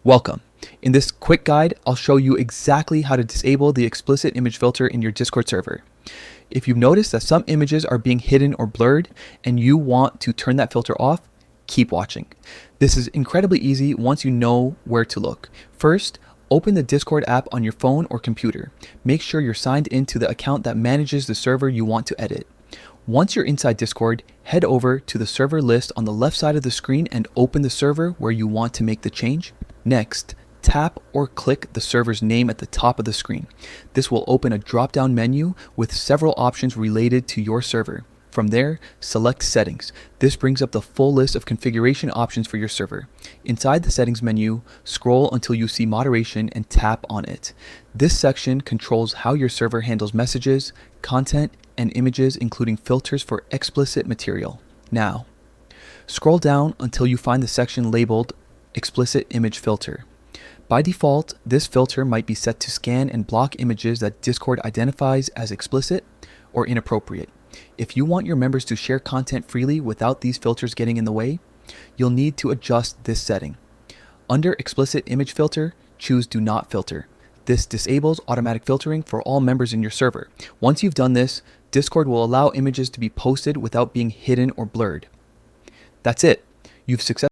Welcome. In this quick guide, I'll show you exactly how to disable the explicit image filter in your Discord server. If you've noticed that some images are being hidden or blurred and you want to turn that filter off, keep watching. This is incredibly easy once you know where to look. First, open the Discord app on your phone or computer. Make sure you're signed into the account that manages the server you want to edit. Once you're inside Discord, head over to the server list on the left side of the screen and open the server where you want to make the change. Next, tap or click the server's name at the top of the screen. This will open a drop-down menu with several options related to your server. From there, select Settings. This brings up the full list of configuration options for your server. Inside the Settings menu, scroll until you see Moderation and tap on it. This section controls how your server handles messages, content, and images, including filters for explicit material. Now, scroll down until you find the section labeled Explicit Image Filter. By default, this filter might be set to scan and block images that Discord identifies as explicit or inappropriate. If you want your members to share content freely without these filters getting in the way, you'll need to adjust this setting. Under Explicit Image Filter, choose Do Not Filter. This disables automatic filtering for all members in your server. Once you've done this, Discord will allow images to be posted without being hidden or blurred. That's it. You've successfully